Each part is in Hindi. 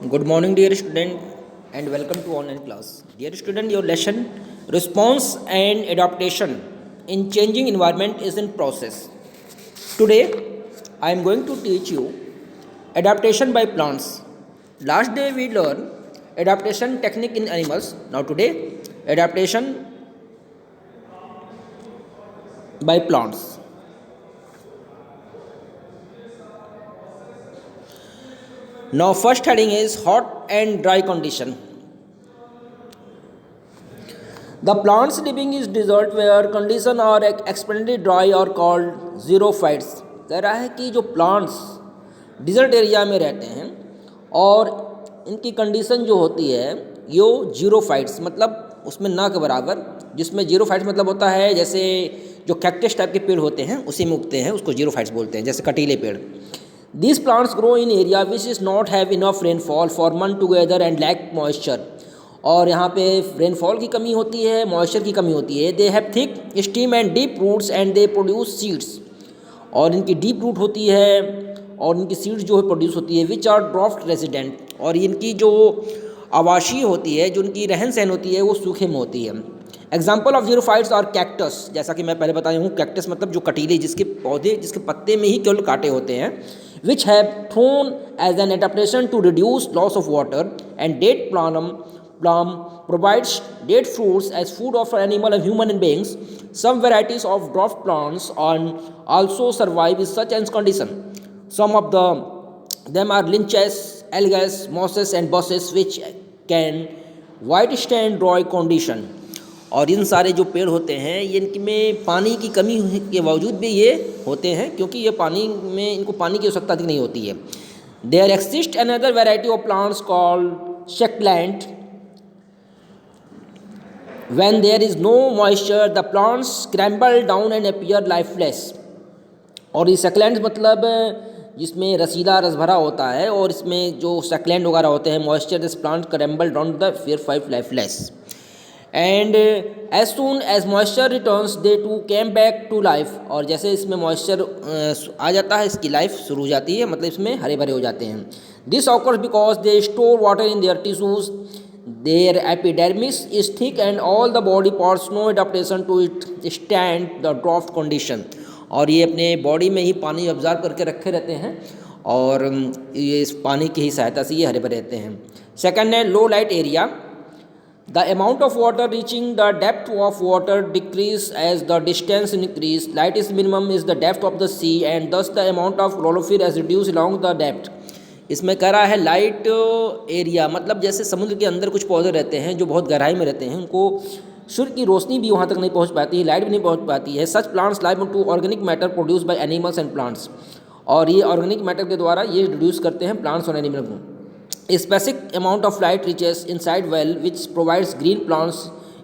Good morning, dear student, and welcome to online class. Dear student, your lesson response and adaptation in changing environment is in process. Today, I am going to teach you adaptation by plants. Last day we learned adaptation technique in animals. Now today, adaptation by plants. Now first heading is hot and dry condition. The plants living in desert where conditions are extremely dry or called xerophytes. कह रहा है कि जो प्लांट्स डिजर्ट एरिया में रहते हैं और इनकी कंडीशन जो होती है यो जीरोफाइट्स मतलब उसमें ना के बराबर, जिसमें जीरोफाइट्स मतलब होता है जैसे जो कैक्टस टाइप के पेड़ होते हैं उसी में उगते हैं, उसको जीरोफाइट्स बोलते हैं, जैसे कटीले पेड़. These plants grow in area which is not have enough rainfall for month together and lack moisture. और यहाँ पे रेनफॉल की कमी होती है, मॉइस्चर की कमी होती है. They have thick stem and deep roots and they produce seeds. और इनकी डीप रूट होती है और इनकी सीड्स जो है प्रोड्यूस होती है विच आर ड्राफ्ट रेजिडेंट. और इनकी जो आवासीय होती है, जो इनकी रहन सहन होती है वो सूखे में होती है. एग्जाम्पल ऑफ जीरोफाइट्स और कैक्टस, जैसा कि मैं पहले बताया हूँ, कैक्टस मतलब जो कटीले जिसके पौधे जिसके पत्ते में ही केवल कांटे होते हैं, which have thrown as an adaptation to reduce loss of water. And date plum provides date fruits as food of animal and human beings. Some varieties of dwarf plants also survive in such a condition. Some of them are lynchas, algas, mosses and bushes which can withstand dry condition. और इन सारे जो पेड़ होते हैं ये इनमें पानी की कमी के बावजूद भी ये होते हैं, क्योंकि ये पानी में इनको पानी की आवश्यकता अधिक नहीं होती है. There exist another variety of plants called succulent. When there is no moisture the plants crumble down and appear lifeless. और ये सक्लेंट मतलब जिसमें रसीला रस भरा होता है, और इसमें जो सक्लेंट वगैरह होते हैं moisture this plant crumble down the fear five lifeless. And as soon as moisture returns they to came back to life. और जैसे इसमें मॉइस्चर आ जाता है इसकी लाइफ शुरू हो जाती है, मतलब इसमें हरे भरे हो जाते हैं. This occurs because they store water in their tissues. Their epidermis is thick and all the body parts no adaptation to it stand the drought condition. और ये अपने बॉडी में ही पानी ऑब्जर्व करके रखे रहते हैं और ये इस पानी की ही सहायता से ये हरे भरे रहते हैं. सेकेंड है लो light area. The amount of water reaching the depth of water decrease as the distance increase. Light is minimum is the depth of the sea and thus the amount of chlorophyll is reduced along the depth. इसमें कह रहा है लाइट एरिया मतलब जैसे समुद्र के अंदर कुछ पौधे रहते हैं जो बहुत गहराई में रहते हैं, उनको सूर्य की रोशनी भी वहाँ तक नहीं पहुँच पाती है, लाइट भी नहीं पहुँच पाती है. Such plants live to organic matter produce by animals and plants. और ये ऑर्गेनिक मैटर के द्वारा ये रिड्यूस करते हैं प्लांट्स और एनिमल को. A specific amount of light reaches inside well which provides green plants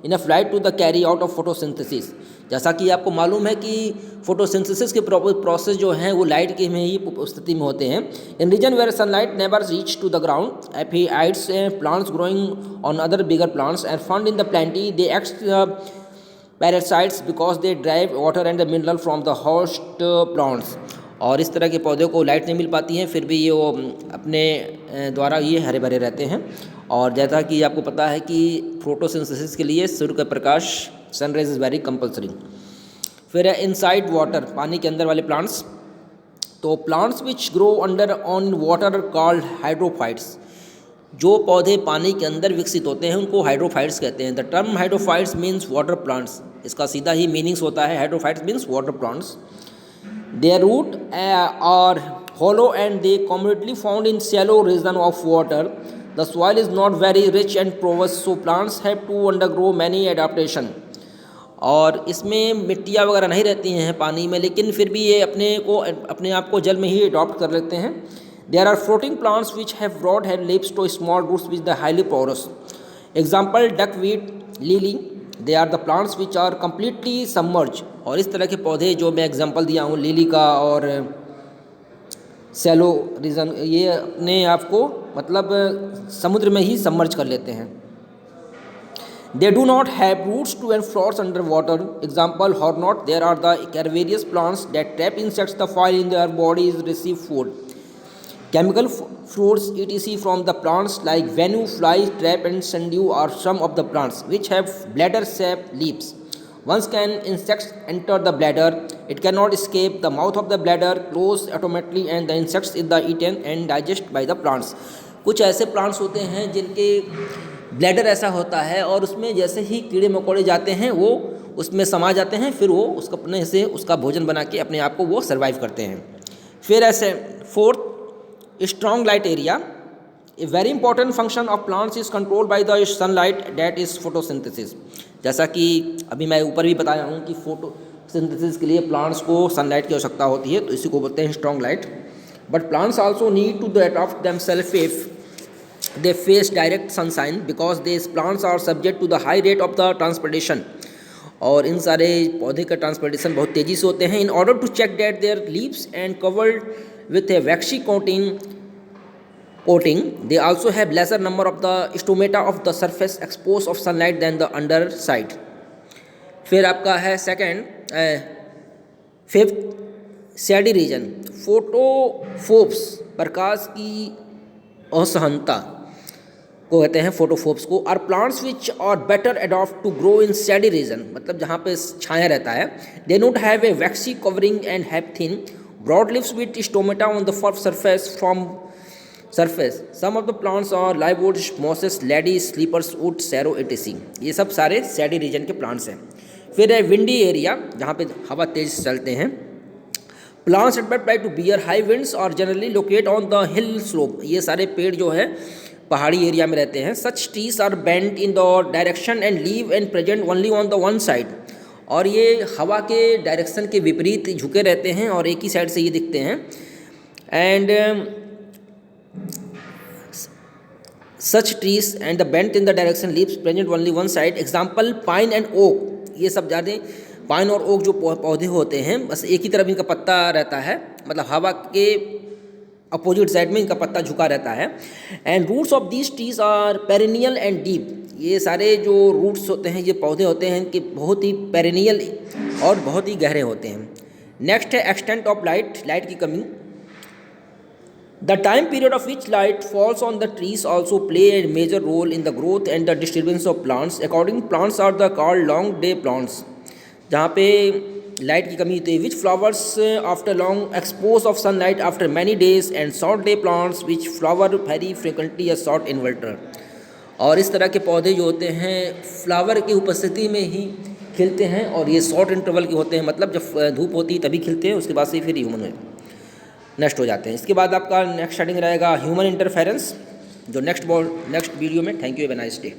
enough light to the carry out of photosynthesis. जैसा कि आपको मालूम है कि फोटोसिंथेसिस के प्रोसेस जो हैं वो लाइट के में ही स्थिति में होते हैं. In region where sunlight never reach to the ground epiphytes plants growing on other bigger plants and found in the plenty they act parasites because they drive water and the mineral from the host plants. और इस तरह के पौधों को लाइट नहीं मिल पाती है, फिर भी ये वो अपने द्वारा ये हरे भरे रहते हैं. और जैसा कि आपको पता है कि फोटोसिंथेसिस के लिए सूर्य का प्रकाश सनराइज इज़ वेरी कंपलसरी. फिर है इनसाइड वाटर, पानी के अंदर वाले प्लांट्स. तो plants which grow under on water called hydrophytes. जो पौधे पानी के अंदर विकसित होते हैं उनको हाइड्रोफाइट्स कहते हैं. The term hydrophytes means water plants. इसका सीधा ही मीनिंग्स होता है hydrophytes means water plants. Their roots are hollow and they commonly found in shallow region of water. The soil is not very rich and porous, so plants have to undergo many adaptation. और इसमें मिट्टियाँ वगैरह नहीं रहती हैं पानी में, लेकिन फिर भी ये अपने आप को जल में ही अडॉप्ट कर लेते हैं. There are floating plants which have broad head leaves to small roots which are highly porous. Example duckweed, lily. They are the plants which are completely submerge. और इस तरह के पौधे जो मैं एग्जांपल दिया हूँ लिली का और सैलो रीजन, ये अपने आप को मतलब समुद्र में ही सबमर्ज कर लेते हैं. They do not have roots to and flowers under water. Example hornwort. There are the carnivorous plants that trap insects the file in their bodies receive food. Chemical fruits etc. from the plants like venu, fly, trap and sundew are some of the plants which have bladder-shaped leaves. Once can insects enter the bladder, it cannot escape the mouth of the bladder, close automatically and the insects is the eaten and digest by the plants. कुछ ऐसे प्लांट्स होते हैं जिनके ब्लैडर ऐसा होता है और उसमें जैसे ही कीड़े मकोड़े जाते हैं वो उसमें समा जाते हैं, फिर वो उसका अपने से उसका भोजन बना के अपने आप को वो सर्वाइव करते हैं. फिर ऐसे fourth, strong light area. A very important function of plants is controlled by the sunlight, that is photosynthesis. जैसा कि अभी मैं ऊपर भी बताया हूँ कि फोटोसिंथेसिस के लिए प्लांट्स को सनलाइट की आवश्यकता होती है, तो इसी को बोलते हैं strong light. But plants also need to adopt themself if they face direct sunshine because this plants are subject to the high rate of the transportation. और इन सारे पौधे का ट्रांसपोर्टेशन बहुत तेज़ी से होते हैं. In order to check that their leaves and covered with a waxy coating, they also have lesser number of the stomata of the surface exposed of sunlight than the underside. फिर आपका है second, fifth, shady region. Photophobes, प्रकाश की असहनता को कहते हैं फोटोफोब्स को. Are plants which are better adopt to grow in shady region, मतलब जहाँ पे छाया रहता है. They not have a waxy covering and have thin broad leaves with stomata on the surface. Some of the plants are livewood, mosses, ladies, sleepers, wood, sarrow, etc. ये सब सारे shady region के plants हैं. फिर है windy area, जहाँ पे हवा तेज चलते हैं. Plants adapted to bear high winds are generally located on the hill slope. ये सारे पेड़ जो है पहाड़ी एरिया में रहते हैं. Such trees are bent in the direction and leaf and present only on the one side. और ये हवा के डायरेक्शन के विपरीत झुके रहते हैं और एक ही साइड से ये दिखते हैं. And such trees and the bent in the direction leaves present only one side. Example pine and oak. ये सब ज़्यादा पाइन और ओक जो पौधे होते हैं बस एक ही तरफ इनका पत्ता रहता है, मतलब हवा के अपोजिट साइड में इनका पत्ता झुका रहता है. And roots of these trees are perennial and deep. ये सारे जो रूट्स होते हैं, ये पौधे होते हैं कि बहुत ही पेरिनियल और बहुत ही गहरे होते हैं. नेक्स्ट है एक्सटेंट ऑफ लाइट, लाइट की कमी. The time period of which light falls on the trees also play a major role in the growth and the disturbance of plants. According plants are the called long day plants, जहाँ पे लाइट की कमी होती है. Which flowers after long expose of sunlight after many days and short day plants which flower very frequently a short in winter. और इस तरह के पौधे जो होते हैं फ्लावर की उपस्थिति में ही खिलते हैं और ये शॉर्ट इंटरवल के होते हैं, मतलब जब धूप होती है तभी खिलते हैं, उसके बाद से फिर ह्यूमन में नष्ट हो जाते हैं. इसके बाद आपका नेक्स्ट स्टार्टिंग रहेगा ह्यूमन इंटरफेरेंस, जो नेक्स्ट वीडियो में. Thank you, have a nice day.